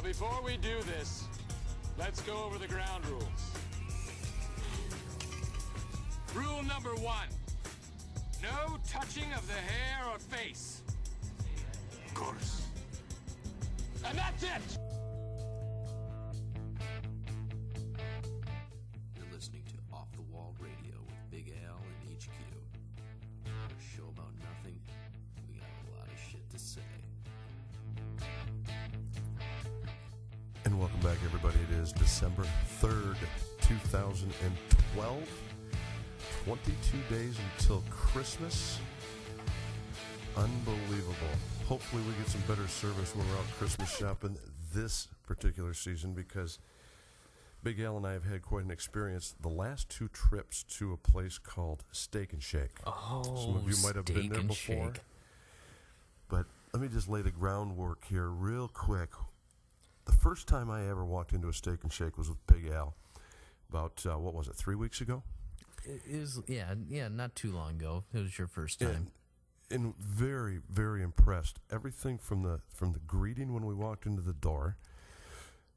before we do this, let's go over the ground rules. Rule number 1, no touching of the hair or face. Of course. And that's it! You're listening to Off the Wall Radio with Big Al and HQ. A show about nothing. We got a lot of shit to say. And welcome back, everybody. It is December 3rd, 2012. 22 days until Christmas. Unbelievable. Hopefully we get some better service when we're out Christmas shopping this particular season, because Big Al and I have had quite an experience the last 2 trips to a place called Steak and Shake. Oh, some of you might have been there before. But let me just lay the groundwork here real quick. The first time I ever walked into a Steak and Shake was with Big Al about, 3 weeks ago? It was, yeah, not too long ago. It was your first time. And very, very impressed. Everything from the greeting when we walked into the door,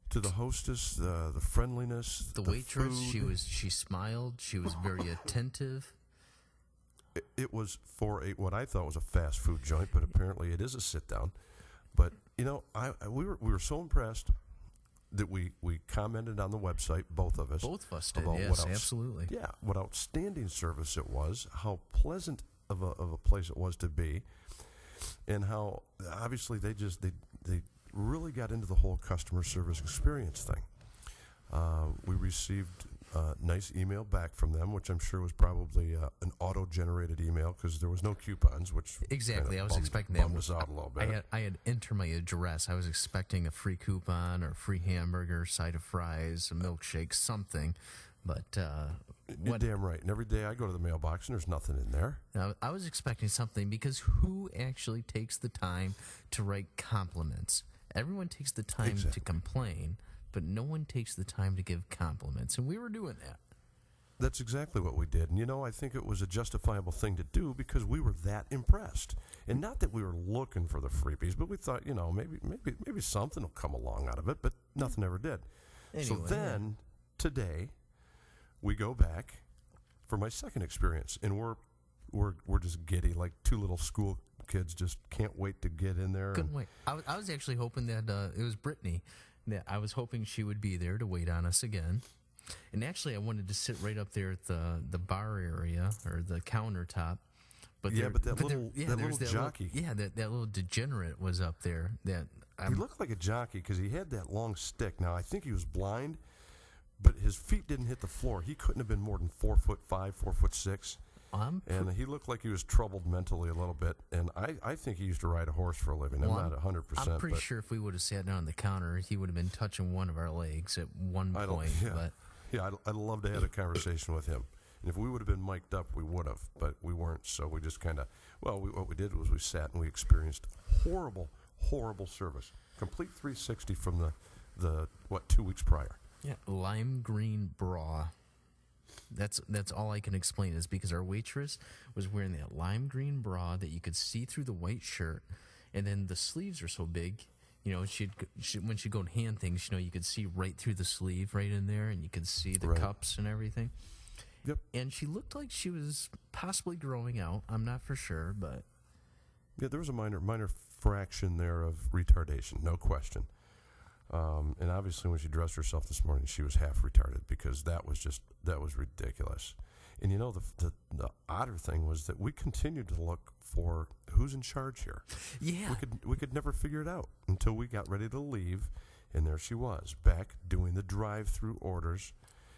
to the hostess, the friendliness, the waitress. food. She smiled. She was very attentive. It was for what I thought was a fast food joint, but apparently it is a sit down. But you know, we were so impressed that we commented on the website, both of us. Both of us did, about yes, absolutely. Yeah, what outstanding service it was, how pleasant of a place it was to be, and how obviously they really got into the whole customer service experience thing. We received a nice email back from them, which I'm sure was probably an auto-generated email because there was no coupons, which exactly. I was expecting bummed that. Us out a little bit. I had entered my address. I was expecting a free coupon or a free hamburger, side of fries, a milkshake, something. But you're damn right. And every day I go to the mailbox and there's nothing in there. Now, I was expecting something, because who actually takes the time to write compliments? Everyone takes the time to complain, but no one takes the time to give compliments, and we were doing that. That's exactly what we did. And, you know, I think it was a justifiable thing to do because we were that impressed. And not that we were looking for the freebies, but we thought, you know, maybe something will come along out of it, but nothing ever did. Anyway, so then, today, we go back for my second experience, and we're just giddy, like 2 little school kids just can't wait to get in there. Couldn't wait. I was actually hoping that it was Brittany. That I was hoping she would be there to wait on us again. And actually, I wanted to sit right up there at the bar area or the countertop. But that little jockey. That little degenerate was up there. He looked like a jockey because he had that long stick. Now, I think he was blind, but his feet didn't hit the floor. He couldn't have been more than 4'5", 4'6". And he looked like he was troubled mentally a little bit. And I think he used to ride a horse for a living. I'm not 100%. I'm pretty sure if we would have sat down on the counter, he would have been touching one of our legs at one point. I'd love to have a conversation with him. And if we would have been mic'd up, we would have. But we weren't, so we just kind of... what we did was we sat and we experienced horrible, horrible service. Complete 360 from the 2 weeks prior. Yeah, lime green bra. That's all I can explain, is because our waitress was wearing that lime green bra that you could see through the white shirt, and then the sleeves are so big, you know, when she'd go to hand things, you know, you could see right through the sleeve right in there, and you could see the cups and everything. Yep. And she looked like she was possibly growing out. I'm not for sure, but yeah, there was a minor fraction there of retardation, no question. And obviously when she dressed herself this morning, she was half retarded, because that was ridiculous. And you know, the odder thing was that we continued to look for who's in charge here. Yeah. We could never figure it out until we got ready to leave, and there she was, back doing the drive-through orders.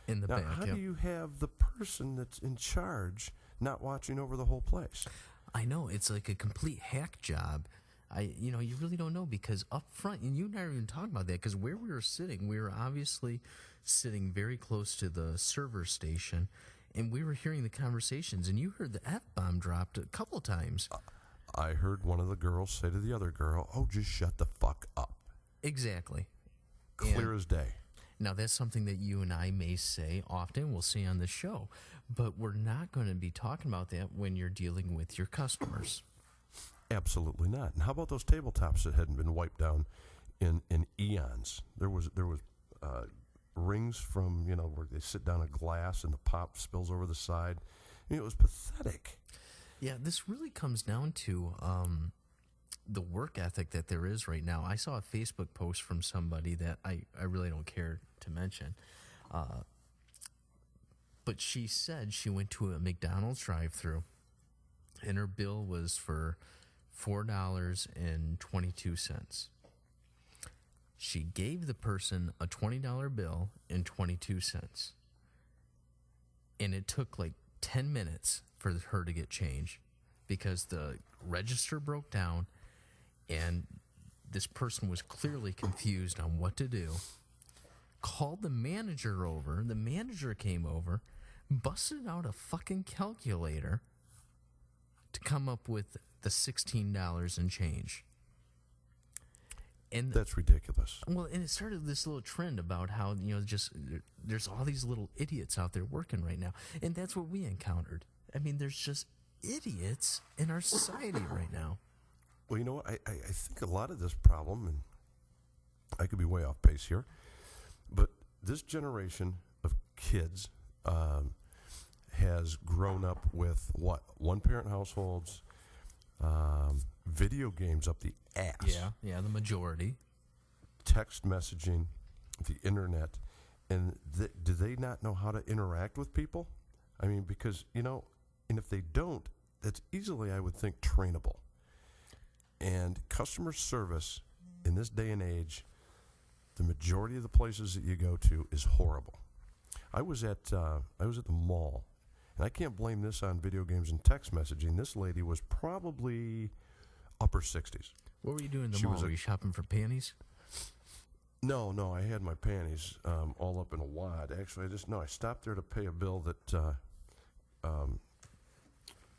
In the back. How do you have the person that's in charge not watching over the whole place? I know, it's like a complete hack job. You really don't know, because up front, and you and I are even talking about that, because where we were sitting, we were obviously sitting very close to the server station, and we were hearing the conversations, and you heard the F-bomb dropped a couple times. I heard one of the girls say to the other girl, "Oh, just shut the fuck up." Exactly. Clear as day. Now, that's something that you and I may say often, we'll say on the show, but we're not going to be talking about that when you're dealing with your customers. Absolutely not. And how about those tabletops that hadn't been wiped down in eons. There was rings from, where they sit down a glass and the pop spills over the side. I mean, it was pathetic. Yeah, this really comes down to the work ethic that there is right now. I saw a Facebook post from somebody that I really don't care to mention. But she said she went to a McDonald's drive-thru and her bill was for $4.22. She gave the person a $20 bill and 22 cents. And it took like 10 minutes for her to get change because the register broke down and this person was clearly confused on what to do. Called the manager over. The manager came over, busted out a fucking calculator to come up with the $16 and change. And that's ridiculous. Well, and it started this little trend about how, just there's all these little idiots out there working right now. And that's what we encountered. I mean, there's just idiots in our society right now. Well, you know what? I think a lot of this problem, and I could be way off base here, but this generation of kids has grown up with what? One-parent households, video games up the ass. Yeah, the majority. Text messaging, the internet, and do they not know how to interact with people? I mean, because, and if they don't, that's easily, I would think, trainable. And customer service in this day and age, the majority of the places that you go to is horrible. I was at the mall, and I can't blame this on video games and text messaging. This lady was probably upper 60s. What were you doing in the mall? Were you shopping for panties? No, I had my panties all up in a wad. Actually, I stopped there to pay a bill that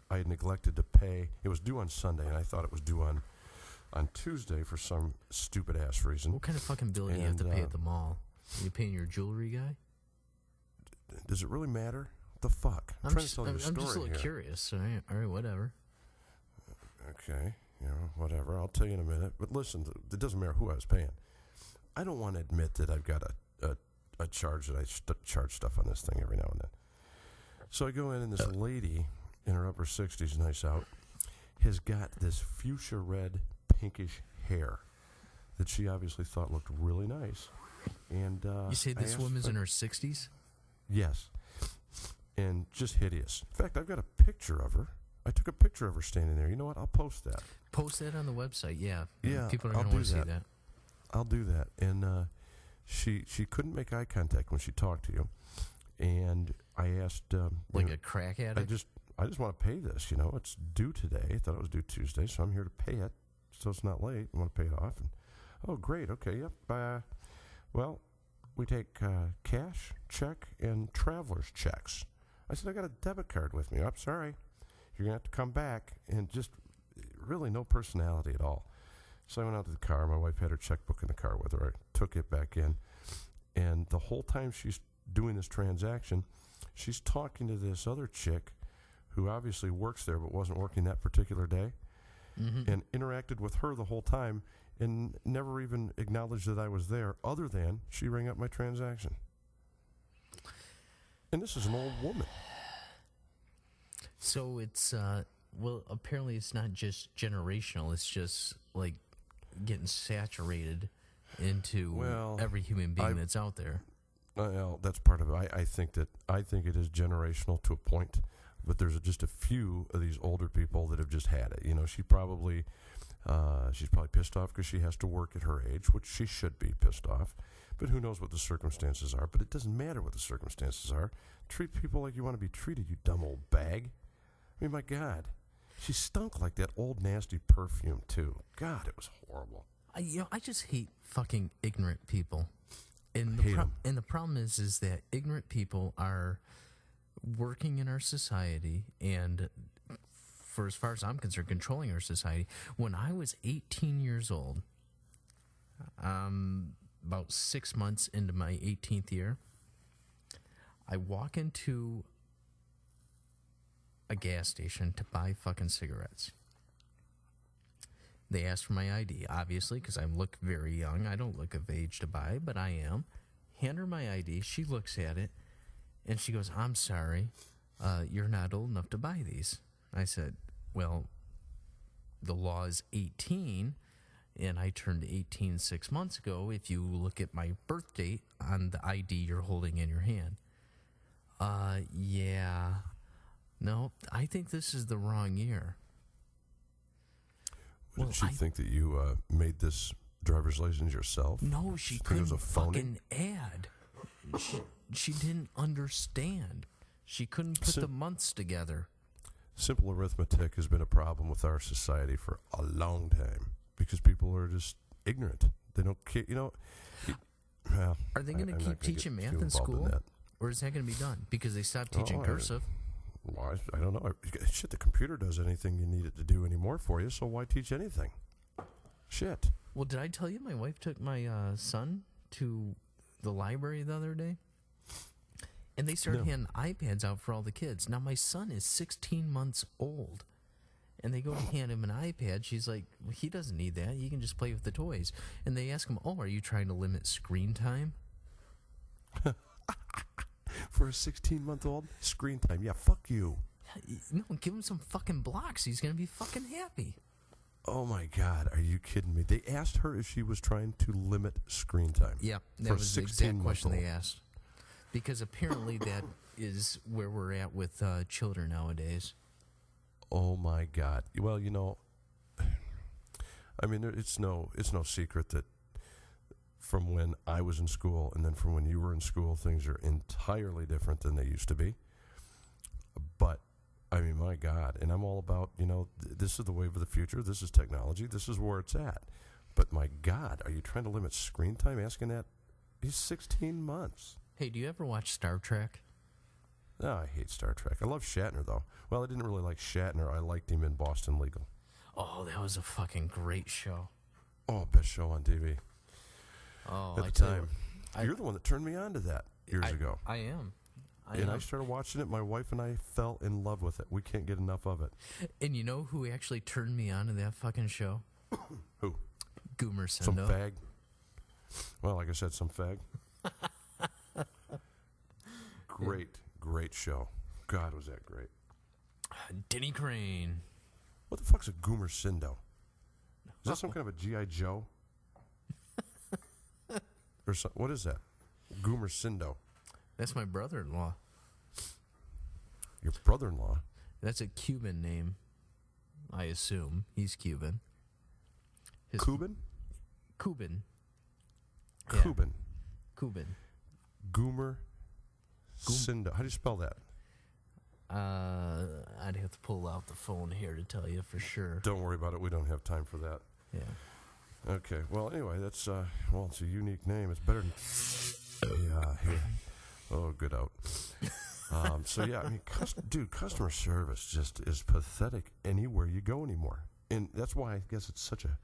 I had neglected to pay. It was due on Sunday, and I thought it was due on Tuesday for some stupid-ass reason. What kind of fucking bill do you have to pay at the mall? Are you paying your jewelry guy? Does it really matter? What the fuck? I'm trying to tell you a story I'm just a little here. curious. All right, whatever. Okay, whatever. I'll tell you in a minute. But listen, it doesn't matter who I was paying. I don't want to admit that I've got a charge that I charge stuff on this thing every now and then. So I go in, and this lady in her upper 60s, nice out, has got this fuchsia red, pinkish hair that she obviously thought looked really nice. And you say this woman's in her 60s? Yes. And just hideous. In fact, I've got a picture of her. I took a picture of her standing there. You know what? I'll post that. Post that on the website, yeah. Yeah, people are going to want to see that. I'll do that. And she couldn't make eye contact when she talked to you. And I asked... like a crack addict? I just want to pay this, It's due today. I thought it was due Tuesday, so I'm here to pay it. So it's not late. I want to pay it off. And, oh, great. Okay, yep. Well, we take cash, check, and traveler's checks. I said, I got a debit card with me. I'm sorry. You're going to have to come back. And just really no personality at all. So I went out to the car. My wife had her checkbook in the car with her. I took it back in. And the whole time she's doing this transaction, she's talking to this other chick who obviously works there but wasn't working that particular day, and interacted with her the whole time and never even acknowledged that I was there, other than she rang up my transaction. And this is an old woman. So it's, apparently it's not just generational. It's just, like, getting saturated into every human being that's out there. Well, that's part of it. I think it is generational to a point, but there's just a few of these older people that have just had it. She's probably pissed off because she has to work at her age, which she should be pissed off. But who knows what the circumstances are? But it doesn't matter what the circumstances are. Treat people like you want to be treated, you dumb old bag. I mean, my God, she stunk like that old nasty perfume too. God, it was horrible. I just hate fucking ignorant people. And the problem is that ignorant people are working in our society and, for as far as I'm concerned, controlling our society. When I was 18 years old, about 6 months into my 18th year, I walk into a gas station to buy fucking cigarettes. They asked for my ID, obviously, because I look very young. I don't look of age to buy, but I am. Hand her my ID. She looks at it, and she goes, I'm sorry, you're not old enough to buy these. I said, well, the law is 18, and I turned 18 6 months ago if you look at my birth date on the ID you're holding in your hand. Yeah. No, I think this is the wrong year. Did she think that you made this driver's license yourself? No, she Think it couldn't was a phony? fucking add. She didn't understand. She couldn't put the months together. Simple arithmetic has been a problem with our society for a long time because people are just ignorant. They don't care. You know, well, Are they going to keep teaching math in school? Or is that going to be done? Because they stopped teaching cursive. Well, I don't know. Shit, the computer does anything you need it to do anymore for you, so why teach anything? Shit. Well, did I tell you my wife took my son to the library the other day? And they started handing iPads out for all the kids. Now, my son is 16 months old. And they go to hand him an iPad. She's like, well, he doesn't need that. He can just play with the toys. And they ask him, oh, are you trying to limit screen time? For a 16-month-old, screen time. Yeah, fuck you. No, give him some fucking blocks. He's going to be fucking happy. Oh, my God. Are you kidding me? They asked her if she was trying to limit screen time. Yeah, that was the exact question they asked. Because apparently that is where we're at with children nowadays. Oh, my God. Well, you know, I mean, it's no secret that from when I was in school and then from when you were in school, things are entirely different than they used to be. But, I mean, my God, and I'm all about, you know, this is the wave of the future. This is technology. This is where it's at. But, my God, are you trying to limit screen time asking that? He's 16 months. Hey, do you ever watch Star Trek? No, I hate Star Trek. I love Shatner, though. Well, I didn't really like Shatner. I liked him in Boston Legal. Oh, that was a fucking great show. Oh, best show on TV. Oh, at the time. You're the one that turned me on to that years ago. I am. I started watching it. My wife and I fell in love with it. We can't get enough of it. And you know who actually turned me on to that fucking show? Who? Gumersindo. Some fag. Well, like I said, some fag. Great show. God, was that great. Denny Crane. What the fuck's a Gumersindo? Is that some kind of a G.I. Joe? Or what is that? Gumersindo. That's my brother-in-law. Your brother-in-law? That's a Cuban name, I assume. He's Cuban. Cuban? Cuban. Cuban. Cuban. Gumersindo. How do you spell that? I'd have to pull out the phone here to tell you for sure. Don't worry about it. We don't have time for that. Yeah. Okay. Well, anyway, that's well, it's a unique name. It's better than yeah. Oh, good out. So yeah, I mean, customer service just is pathetic anywhere you go anymore, and that's why I guess it's such a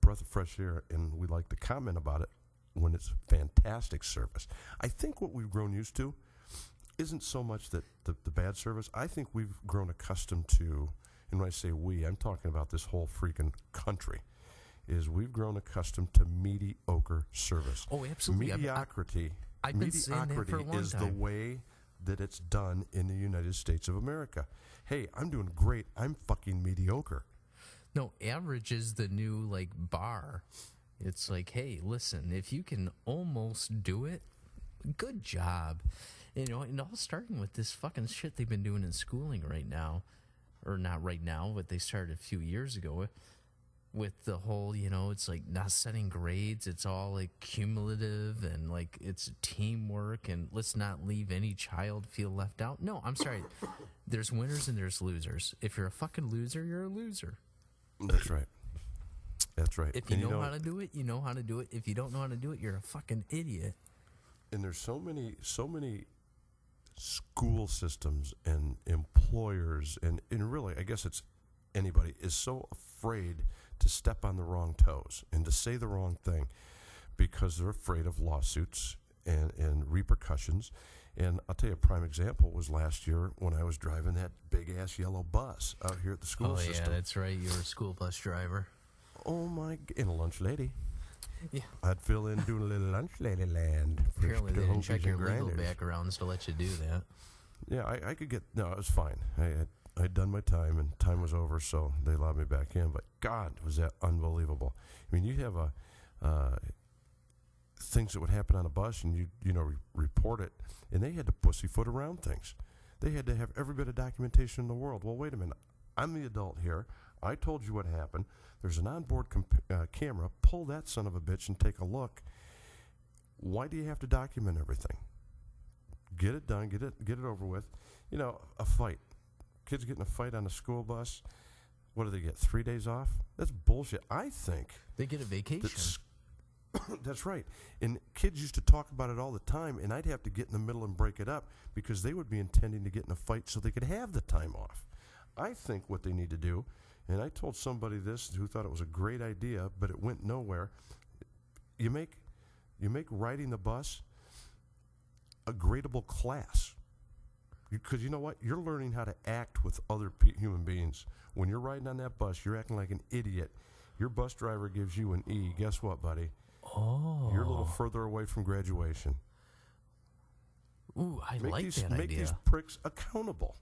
breath of fresh air, and we like to comment about it when it's fantastic service. I think what we've grown used to isn't so much that the bad service. I think we've grown accustomed to, and when I say we, I'm talking about this whole freaking country, is we've grown accustomed to mediocre service. Oh, absolutely. Mediocrity. I've been saying that for a long is time. the way that it's done in the United States of America. Hey, I'm doing great. I'm fucking mediocre. No, average is the new, like, bar. It's like, hey, listen, if you can almost do it, good job. You know, and all starting with this fucking shit they've been doing in schooling right now. Or not right now, but they started a few years ago with the whole, you know, it's like not setting grades. It's all like cumulative and like it's teamwork and let's not leave any child feel left out. No, I'm sorry. There's winners and there's losers. If you're a fucking loser, you're a loser. That's right. That's right. If you know how to do it, you know how to do it. If you don't know how to do it, you're a fucking idiot. And there's so many school systems and employers and really, I guess it's anybody is so afraid to step on the wrong toes and to say the wrong thing because they're afraid of lawsuits and repercussions. And I'll tell you a prime example was last year when I was driving that big-ass yellow bus out here at the school system. Oh, yeah, that's right. You're a school bus driver. Oh my! In a lunch lady. Yeah. I'd fill in doing a little lunch lady land. For Apparently, they the didn't hokies check and your legal grinders. backgrounds to let you do that. Yeah, I could get. No, it was fine. I'd done my time, and time was over, so they allowed me back in. But God, was that unbelievable! I mean, you have things that would happen on a bus, and you report it, and they had to pussyfoot around things. They had to have every bit of documentation in the world. Well, wait a minute. I'm the adult here. I told you what happened. There's an onboard camera. Pull that son of a bitch and take a look. Why do you have to document everything? Get it done. Get it over with. You know, a fight. Kids get in a fight on a school bus. What do they get? 3 days off? That's bullshit. I think They get a vacation. that's right. And kids used to talk about it all the time, and I'd have to get in the middle and break it up because they would be intending to get in a fight so they could have the time off. I think what they need to do, and I told somebody this who thought it was a great idea, but it went nowhere. You make riding the bus a gradable class. Because you know what? You're learning how to act with other human beings. When you're riding on that bus, you're acting like an idiot. Your bus driver gives you an E. Guess what, buddy? Oh. You're a little further away from graduation. Ooh, I like that Make idea. these pricks accountable.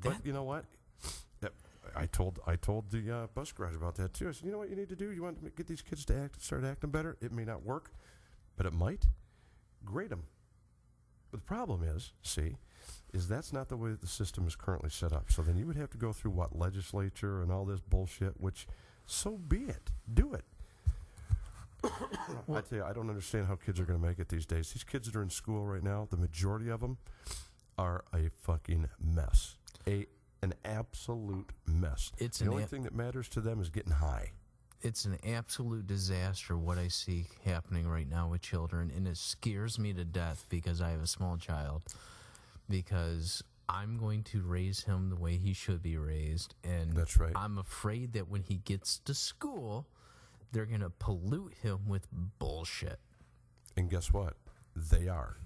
That- But you know what? I told the bus garage about that too. I said, you know what you need to do? You want to get these kids to start acting better? It may not work, but it might. Grade them. But the problem is that's not the way that the system is currently set up. So then you would have to go through legislature and all this bullshit, which so be it. Do it. I tell you, I don't understand how kids are going to make it these days. These kids that are in school right now, the majority of them are a fucking mess. An absolute mess. The only thing that matters to them is getting high. It's an absolute disaster what I see happening right now with children, and it scares me to death because I have a small child. Because I'm going to raise him the way he should be raised, and that's right. I'm afraid that when he gets to school, they're going to pollute him with bullshit. And guess what? They are.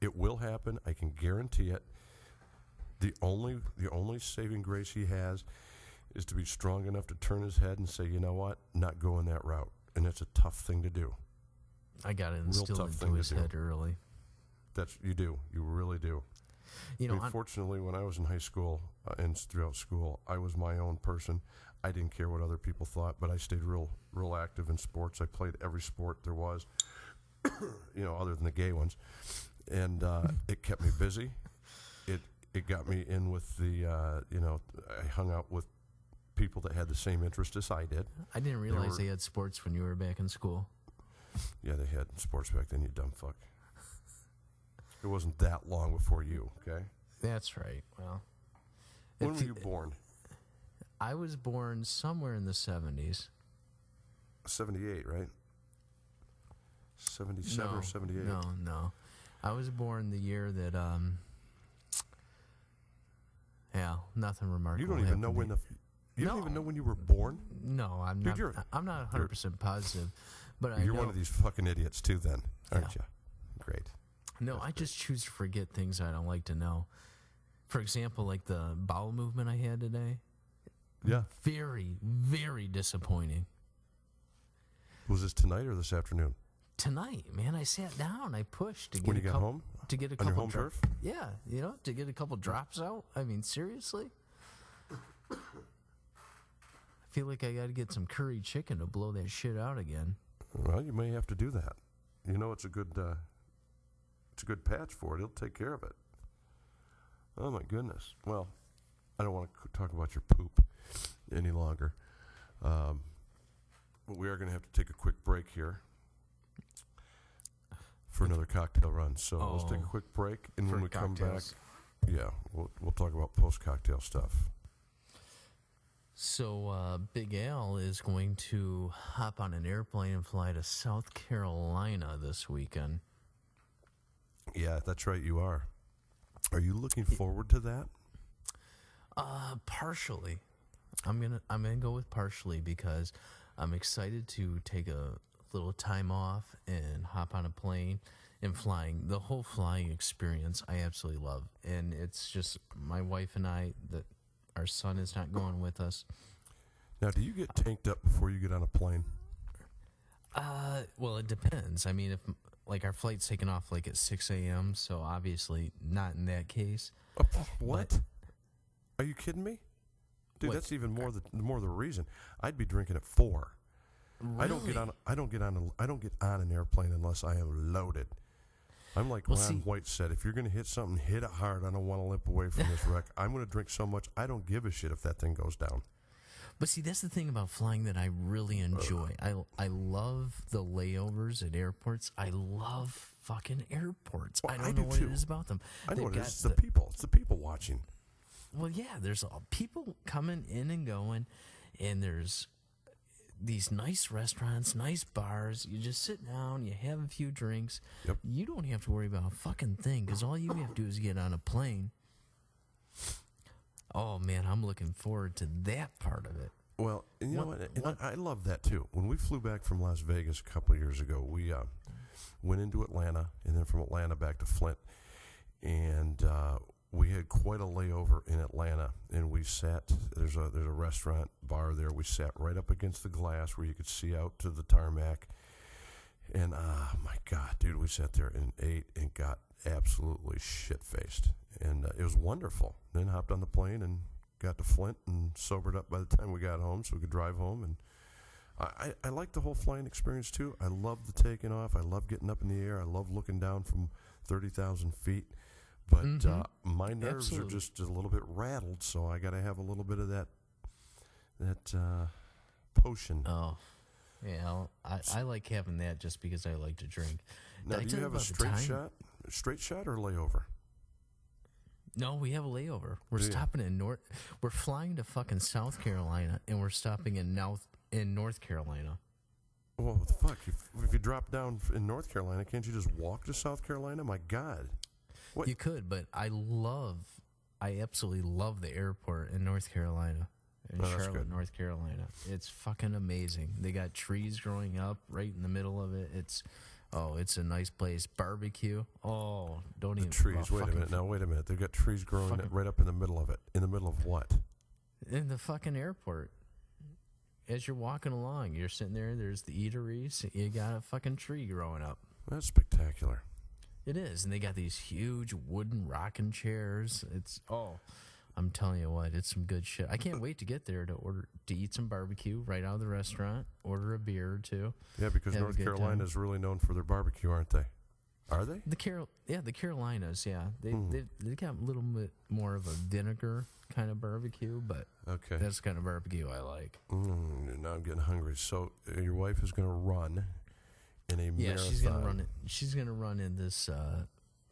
It will happen. I can guarantee it. The only saving grace he has is to be strong enough to turn his head and say, you know what, not going that route. And that's a tough thing to do. I got to instill into his head early. You do. You really do. You know, fortunately, when I was in high school and throughout school, I was my own person. I didn't care what other people thought, but I stayed real active in sports. I played every sport there was, other than the gay ones. And it kept me busy. It got me in with I hung out with people that had the same interest as I did. I didn't realize they had sports when you were back in school. Yeah, they had sports back then, you dumb fuck. It wasn't that long before you, okay? That's right. Well, when were you born? I was born somewhere in the 70s. 78, right? 77 or 78? No. I was born the year that, nothing remarkable. You don't even know when don't even know when you were born? No, I'm Dude, not. I'm not 100% positive, but you're one of these fucking idiots too, then, aren't you? Great. No, I just choose to forget things I don't like to know. For example, like the bowel movement I had today. Yeah. Very, very disappointing. Was this tonight or this afternoon? Tonight, man. I sat down. I pushed to get when you got home to get a on couple your home turf. Yeah, to get a couple drops out. I mean, seriously. I feel like I got to get some curry chicken to blow that shit out again. Well, you may have to do that. It's a good patch for it. It'll take care of it. Oh my goodness. Well, I don't want to talk about your poop any longer. But we are going to have to take a quick break here for another cocktail run. So let's take a quick break, and when we come back, we'll talk about post-cocktail stuff. So Big Al is going to hop on an airplane and fly to South Carolina this weekend. Yeah, that's right, you are. Are you looking forward to that? Partially. I'm gonna go with partially because I'm excited to take a little time off and hop on a plane and flying. The whole flying experience I absolutely love. And it's just my wife and I, that our son is not going with us. Now, do you get tanked up before you get on a plane? Well, it depends. I mean, if like our flight's taking off like at 6 a.m., so obviously not in that case. What? But, Are you kidding me? Dude, What? that's even more the reason. I'd be drinking at 4. really? I don't get on an airplane unless I am loaded. I'm like Ron White said, if you're going to hit something, hit it hard. I don't want to limp away from this wreck. I'm going to drink so much, I don't give a shit if that thing goes down. But see, that's the thing about flying that I really enjoy. I love the layovers at airports. I love fucking airports. Well, I don't I know do what too. it is about them. I know They've what it got is. It's the people. It's the people watching. Well, yeah, there's people coming in and going, and there's these nice restaurants, nice bars. You just sit down, you have a few drinks. Yep. You don't have to worry about a fucking thing because all you have to do is get on a plane. Oh, man, I'm looking forward to that part of it. Well, and you know what? And I love that too. When we flew back from Las Vegas a couple of years ago, we went into Atlanta, and then from Atlanta back to Flint, and we had quite a layover in Atlanta. And we sat. There's a restaurant bar there. We sat right up against the glass where you could see out to the tarmac. And my God, dude, we sat there and ate and got absolutely shit faced, and it was wonderful. Then hopped on the plane and got to Flint and sobered up by the time we got home so we could drive home. And I like the whole flying experience too. I love the taking off. I love getting up in the air. I love looking down from 30,000 feet. But my nerves are just a little bit rattled, so I got to have a little bit of that potion. Oh, yeah. I like having that just because I like to drink. Now, do you have a straight shot or layover? No, we have a layover. We're stopping We're flying to fucking South Carolina, and we're stopping in North Carolina. Well, what the fuck? If you drop down in North Carolina, can't you just walk to South Carolina? My God. What? You could, but I absolutely love the airport in North Carolina, in Charlotte, North Carolina. It's fucking amazing. They got trees growing up right in the middle of it. It's a nice place. Barbecue. Oh, don't even. Trees. Wait a minute. They've got trees growing right up in the middle of it. In the middle of what? In the fucking airport. As you're walking along, you're sitting there. There's the eateries. You got a fucking tree growing up. That's spectacular. It is, and they got these huge wooden rocking chairs. I'm telling you what, it's some good shit. I can't wait to get there to eat some barbecue right out of the restaurant, order a beer or two. Yeah, because North Carolina is really known for their barbecue, aren't they? Are they? The Carolinas, yeah. They got a little bit more of a vinegar kind of barbecue, but that's the kind of barbecue I like. Now I'm getting hungry. So your wife is going to run in a marathon. She's going to run it. She's going to run in this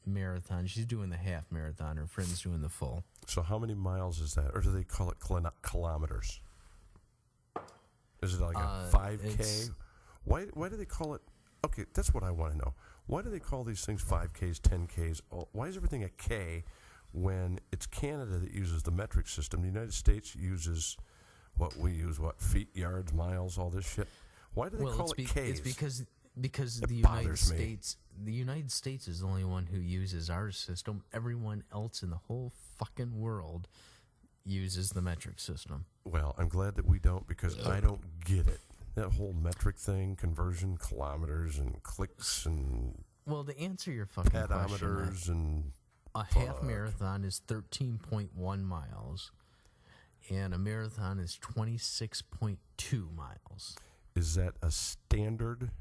marathon. She's doing the half marathon. Her friend's doing the full. So how many miles is that? Or do they call it kilometers? Is it like a 5K? Why do they call it? Okay, that's what I want to know. Why do they call these things 5Ks, 10Ks? Why is everything a K when it's Canada that uses the metric system? The United States uses what we use, feet, yards, miles, all this shit. Why do they call it Ks? It's because the United States is the only one who uses our system. Everyone else in the whole fucking world uses the metric system. Well, I'm glad that we don't, because I don't get it. That whole metric thing, conversion, kilometers and clicks and to answer your fucking pedometers question, a half marathon is 13.1 miles, and a marathon is 26.2 miles. Is that a standard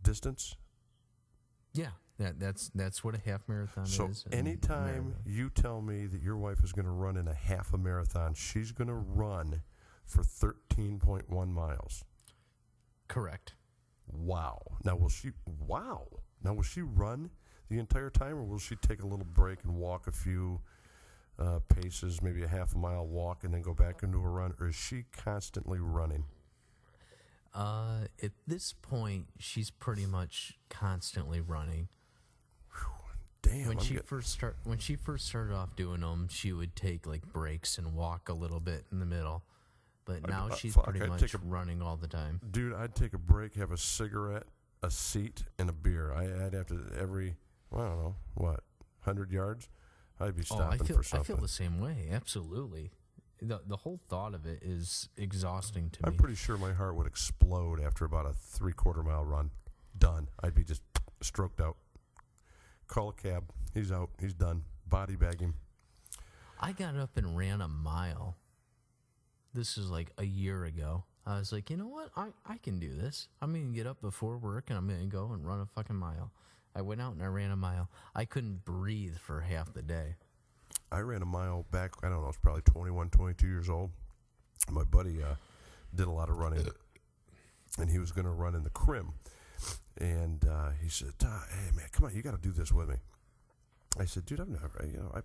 distance? Yeah, that's what a half marathon is. So anytime you tell me that your wife is going to run in a half a marathon, she's going to run for 13.1 miles. Correct. Wow. Now will she run the entire time, or will she take a little break and walk a few paces, maybe a half a mile walk, and then go back into a run, or is she constantly running? At this point, she's pretty much constantly running. Whew, damn. When she first started off doing them, she would take like breaks and walk a little bit in the middle. But now she's pretty much running all the time. Dude, I'd take a break, have a cigarette, a seat, and a beer. I'd have to every, I don't know, 100 yards? I'd be stopping for something. I feel the same way, absolutely. the whole thought of it is exhausting to me. I'm pretty sure my heart would explode after about a 3/4 mile run. Done. I'd be just stroked out. Call a cab. He's out. He's done. Body bag him. I got up and ran a mile. This is like a year ago. I was like, you know what? I can do this. I'm going to get up before work and I'm going to go and run a fucking mile. I went out and I ran a mile. I couldn't breathe for half the day. I ran a mile back, I don't know, I was probably 21, 22 years old. My buddy did a lot of running, and he was going to run in the Crim. And he said, hey, man, come on, you got to do this with me. I said, dude, I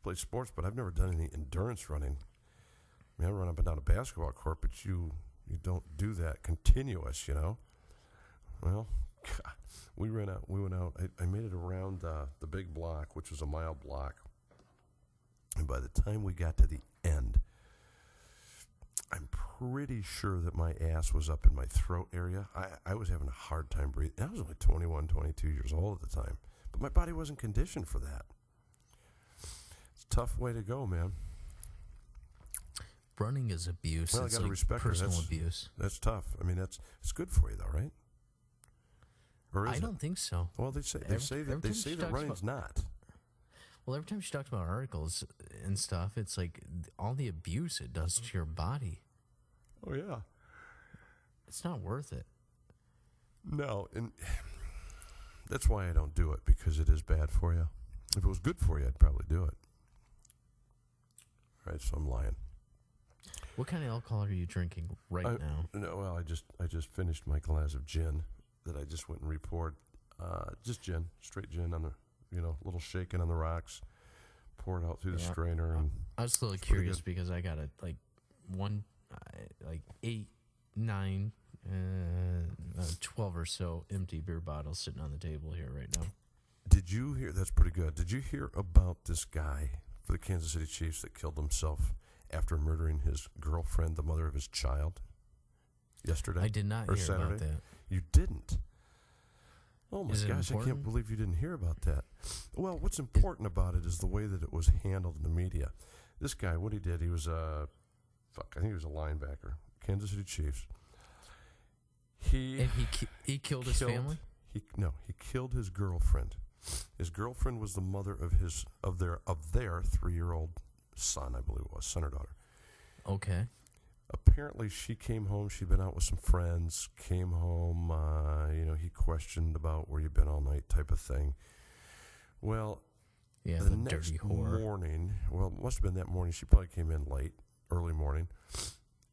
play sports, but I've never done any endurance running. I mean, I run up and down a basketball court, but you don't do that continuous, you know. Well, God, we went out. I made it around the big block, which was a mile block. And by the time we got to the end, I'm pretty sure that my ass was up in my throat area. I was having a hard time breathing. I was only 21, 22 years old at the time. But my body wasn't conditioned for that. It's a tough way to go, man. Running is abuse. Well, it's I got to like respect personal her. abuse. That's tough. I mean, it's good for you, though, right? Or is I don't think so. Well, they say that running's not. Well, every time she talks about articles and stuff, it's like all the abuse it does to your body. Oh, yeah. It's not worth it. No, and that's why I don't do it, because it is bad for you. If it was good for you, I'd probably do it. All right, so I'm lying. What kind of alcohol are you drinking right now? No, well, I just finished my glass of gin that I just went and repoured. Just gin, straight gin on the, little shaken on the rocks. Pour it out through the strainer. And I was a little curious because I got a 8, 9, 12 or so empty beer bottles sitting on the table here right now. Did you hear? That's pretty good. Did you hear about this guy for the Kansas City Chiefs that killed himself after murdering his girlfriend, the mother of his child, yesterday? I did not or hear Saturday? about that. You didn't? Oh my Is it gosh, I can't important? believe you didn't hear about that. Well, what's important about it is the way that it was handled in the media. This guy, what he did, he was I think he was a linebacker, Kansas City Chiefs. And he killed his family? He killed his girlfriend. His girlfriend was the mother of their 3-year-old son, I believe it was, son or daughter. Okay. Apparently, she came home. She'd been out with some friends. Came home. He questioned about where you've been all night, type of thing. Well, yeah, the dirty next whore. morning. Well, it must have been that morning. She probably came in late, early morning.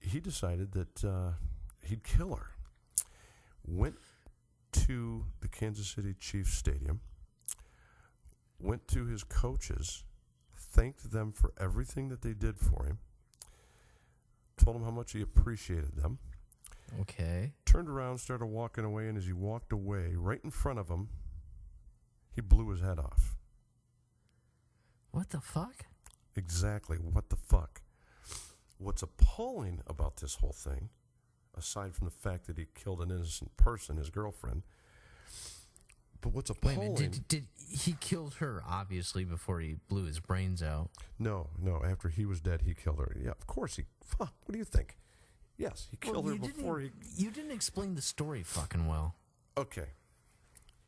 He decided that he'd kill her. Went to the Kansas City Chiefs Stadium. Went to his coaches. Thanked them for everything that they did for him. Told him how much he appreciated them. Okay. Turned around, started walking away, and as he walked away, right in front of him, he blew his head off. What the fuck? Exactly. What the fuck? What's appalling about this whole thing, aside from the fact that he killed an innocent person, his girlfriend, but what's appalling... Wait a minute, did he killed her, obviously, before he blew his brains out? No, after he was dead, he killed her. Yeah, of course he... Fuck, what do you think? Yes, he killed her before he... You didn't explain the story fucking well. Okay.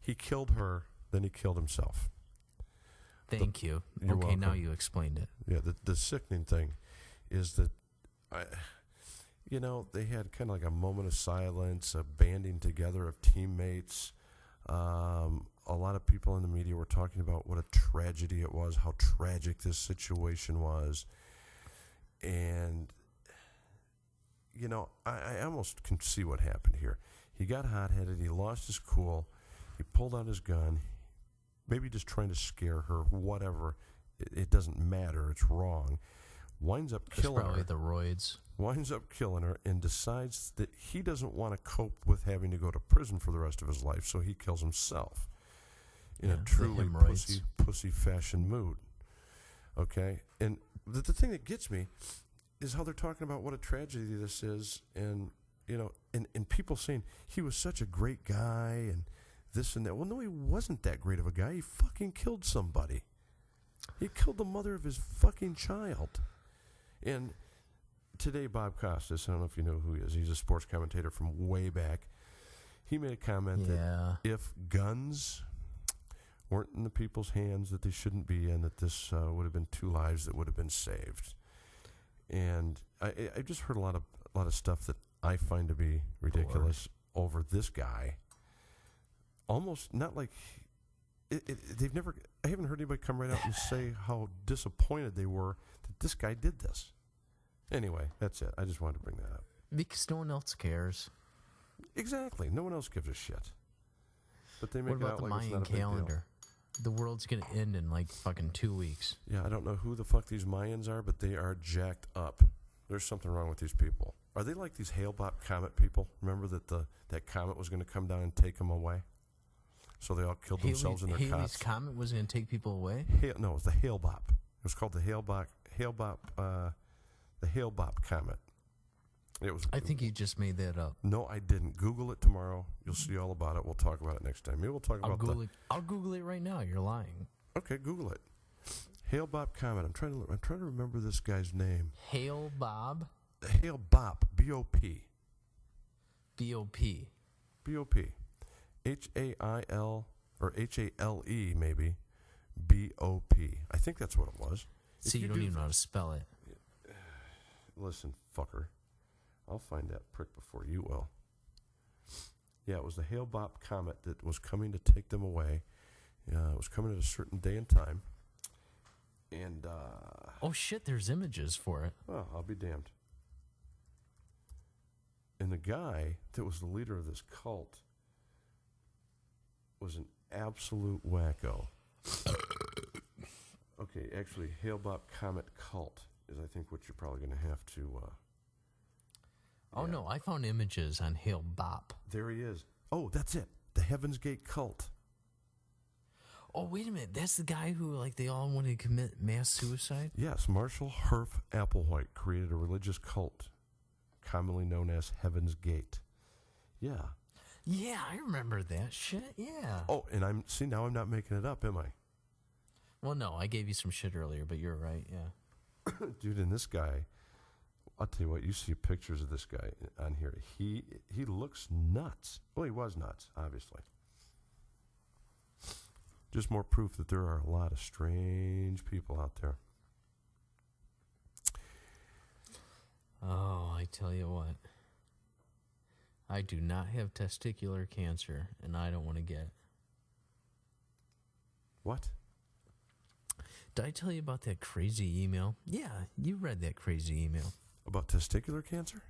He killed her, then he killed himself. Thank you. You're Okay, welcome. now you explained it. Yeah, the sickening thing is that, they had kind of like a moment of silence, a banding together of teammates. A lot of people in the media were talking about what a tragedy it was, how tragic this situation was. And, I almost can see what happened here. He got hot-headed. He lost his cool. He pulled out his gun, maybe just trying to scare her, whatever. It doesn't matter. It's wrong. Winds up killing probably her. the roids. Winds up killing her and decides that he doesn't want to cope with having to go to prison for the rest of his life, so he kills himself in a truly hemorrhoids. pussy fashion mood. Okay? And the thing that gets me is how they're talking about what a tragedy this is, and and people saying he was such a great guy and this and that. Well, no, he wasn't that great of a guy. He fucking killed somebody. He killed the mother of his fucking child. And today, Bob Costas, I don't know if you know who he is. He's a sports commentator from way back. He made a comment that if guns weren't in the people's hands that they shouldn't be in, that this would have been 2 lives that would have been saved. And I just heard a lot of stuff that I find to be ridiculous over this guy. Almost not like they've never. I haven't heard anybody come right out and say how disappointed they were that this guy did this. Anyway, that's it. I just wanted to bring that up because no one else cares. Exactly. No one else gives a shit. But they make what about it out the like Mayan it's not a big calendar? The world's gonna end in like fucking 2 weeks. Yeah, I don't know who the fuck these Mayans are, but they are jacked up. There's something wrong with these people. Are they like these Hale-Bopp comet people? Remember that that comet was going to come down and take them away? So they all killed themselves in their Haley's cots. comet was going to take people away? No, it was the Hale-Bopp. It was called the Hale-Bopp comet. It was. I think you just made that up. No, I didn't. Google it tomorrow. You'll see all about it. We'll talk about it next time. Maybe we'll talk about I'll Google it right now. You're lying. Okay, Google it. Hale-Bopp comet. I'm trying to remember this guy's name. Hale-Bopp? Hale-Bopp. B-O-P. B-O-P. B-O-P. H-A-I-L or H-A-L-E maybe. B-O-P. I think that's what it was. See, you don't even know how to spell it. Listen, fucker. I'll find that prick before you will. Yeah, it was the Hale-Bopp comet that was coming to take them away. It was coming at a certain day and time. And, oh, shit, there's images for it. Oh, I'll be damned. And the guy that was the leader of this cult was an absolute wacko. Okay, actually, Hale-Bopp Comet Cult is, I think, what you're probably going to have to... Oh, no, I found images on Hale-Bopp. There he is. Oh, that's it. The Heaven's Gate Cult. Oh, wait a minute. That's the guy who, like, they all wanted to commit mass suicide? Yes, Marshall Herff Applewhite created a religious cult, commonly known as Heaven's Gate. Yeah. Yeah, I remember that shit. Yeah. Oh, and now I'm not making it up, am I? Well, no, I gave you some shit earlier, but you're right, yeah. Dude, and this guy, I'll tell you what, you see pictures of this guy on here. He looks nuts. Well, he was nuts, obviously. Just more proof that there are a lot of strange people out there. Oh, I tell you what. I do not have testicular cancer, and I don't want to get it. What? Did I tell you about that crazy email? Yeah, you read that crazy email. About testicular cancer?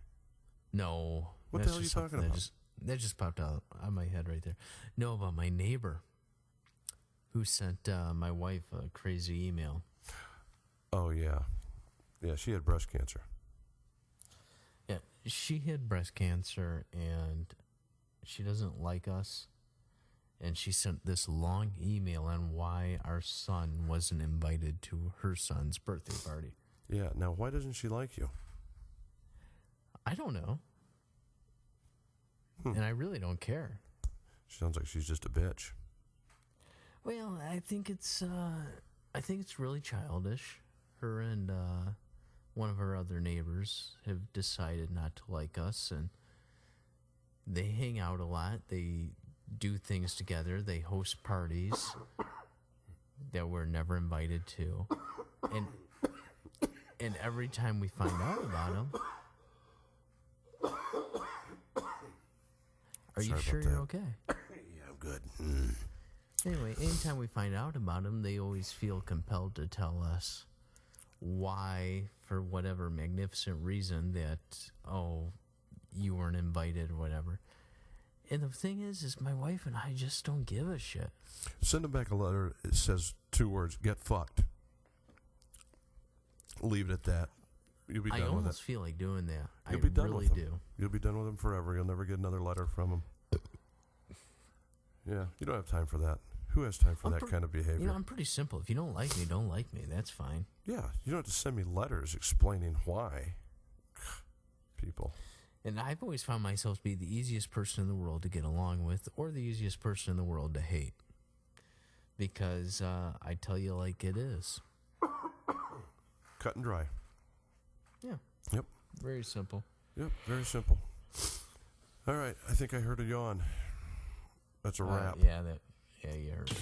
No. What the hell are you talking about? That just popped out on my head right there. No, about my neighbor who sent my wife a crazy email. Oh, yeah. Yeah, she had breast cancer. Yeah, she had breast cancer, and she doesn't like us. And she sent this long email on why our son wasn't invited to her son's birthday party. Yeah, now why doesn't she like you? I don't know. And I really don't care. Sounds like she's just a bitch. Well, I think it's really childish. Her and one of her other neighbors have decided not to like us, and they hang out a lot. They do things together. They host parties that we're never invited to, and every time we find out about them, are you sure you're okay? Yeah, I'm good. Anyway, anytime we find out about them, they always feel compelled to tell us why, for whatever magnificent reason, that, oh, you weren't invited or whatever. And the thing is my wife and I just don't give a shit. Send them back a letter. It says 2 words, get fucked. Leave it at that. You'll be done with it. I almost feel like doing that. You'll be done really with them. do. You'll be done with them forever. You'll never get another letter from them. Yeah, you don't have time for that. Who has time for that kind of behavior? You know, I'm pretty simple. If you don't like me, don't like me. That's fine. Yeah, you don't have to send me letters explaining why. People. And I've always found myself to be the easiest person in the world to get along with, or the easiest person in the world to hate. Because I tell you like it is. Cut and dry. Yeah. Yep. Very simple. Yep. Very simple. All right. I think I heard a yawn. That's a wrap. Yeah, you heard it.